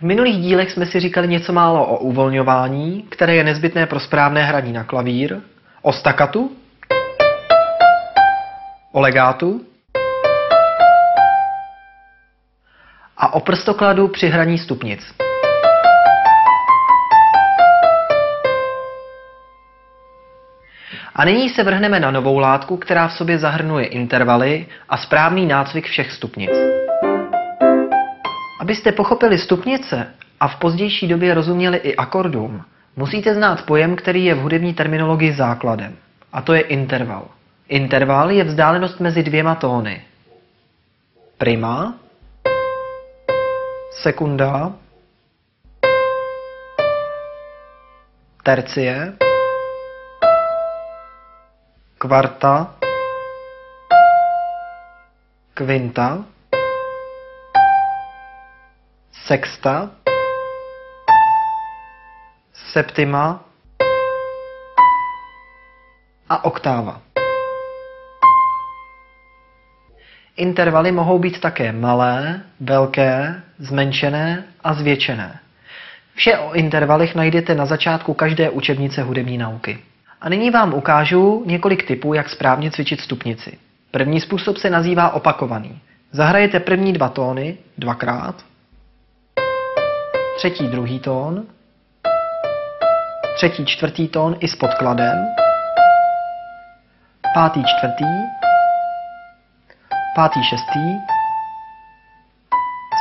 minulých dílech jsme si říkali něco málo o uvolňování, které je nezbytné pro správné hraní na klavír, o staccatu, o legátu a o prstokladu při hraní stupnic. A nyní se vrhneme na novou látku, která v sobě zahrnuje intervaly a správný nácvik všech stupnic. Abyste pochopili stupnice a v pozdější době rozuměli i akordům, musíte znát pojem, který je v hudební terminologii základem. A to je interval. Interval je vzdálenost mezi dvěma tóny. Prima, sekunda, tercie, kvarta, kvinta, sexta, septima a oktáva. Intervaly mohou být také malé, velké, zmenšené a zvětšené. Vše o intervalech najdete na začátku každé učebnice hudební nauky. A nyní vám ukážu několik tipů, jak správně cvičit stupnici. První způsob se nazývá opakovaný. Zahrajete první dva tóny dvakrát, třetí druhý tón, třetí čtvrtý tón i s podkladem, pátý čtvrtý, pátý šestý,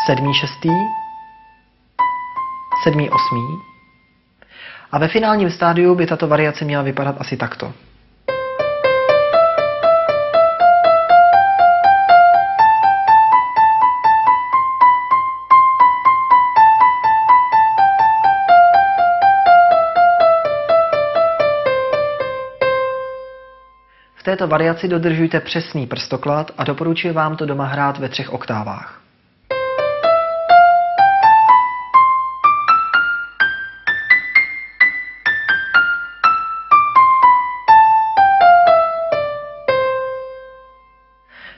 sedmý šestý, sedmý osmý. A ve finálním stádiu by tato variace měla vypadat asi takto. V této variaci dodržujte přesný prstoklad a doporučuji vám to doma hrát ve 3 oktávách.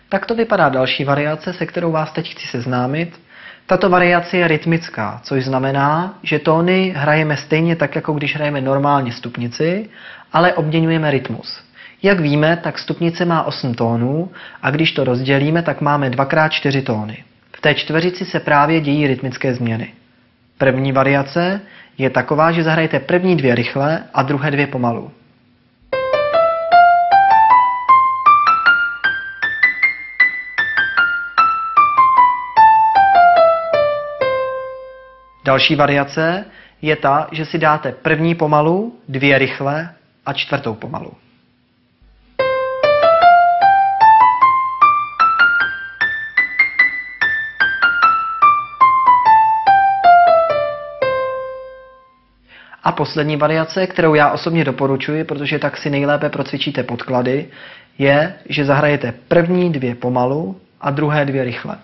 Takto vypadá další variace, se kterou vás teď chci seznámit. Tato variace je rytmická, což znamená, že tóny hrajeme stejně tak, jako když hrajeme normálně stupnici, ale obměňujeme rytmus. Jak víme, tak stupnice má 8 tónů a když to rozdělíme, tak máme 2x4 tóny. V té čtveřici se právě dějí rytmické změny. První variace je taková, že zahrajete první 2 rychle a druhé 2 pomalu. Další variace je ta, že si dáte první pomalu, 2 rychle a 4. pomalu. A poslední variace, kterou já osobně doporučuji, protože tak si nejlépe procvičíte podklady, je, že zahrajete první 2 pomalu a druhé 2 rychle.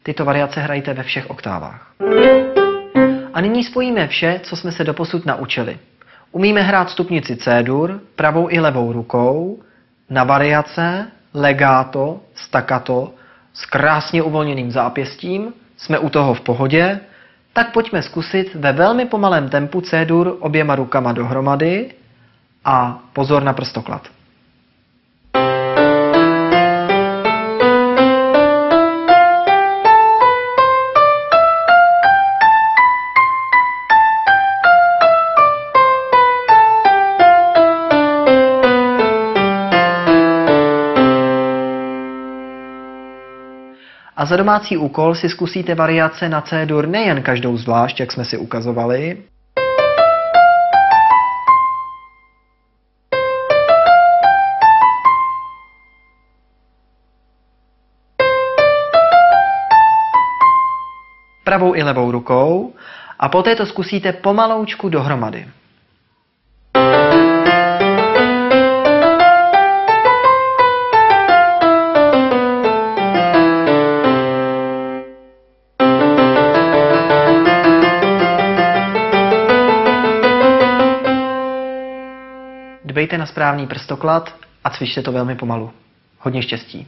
Tyto variace hrajte ve všech oktávách. A nyní spojíme vše, co jsme se doposud naučili. Umíme hrát stupnici C-dur pravou i levou rukou, na variace, legato, staccato, s krásně uvolněným zápěstím, jsme u toho v pohodě, tak pojďme zkusit ve velmi pomalém tempu C-dur oběma rukama dohromady a pozor na prstoklad. A za domácí úkol si zkusíte variace na C-dur nejen každou zvlášť, jak jsme si ukazovali, pravou i levou rukou a poté to zkusíte pomaloučku dohromady. dbejte na správný prstoklad a cvičte to velmi pomalu. Hodně štěstí.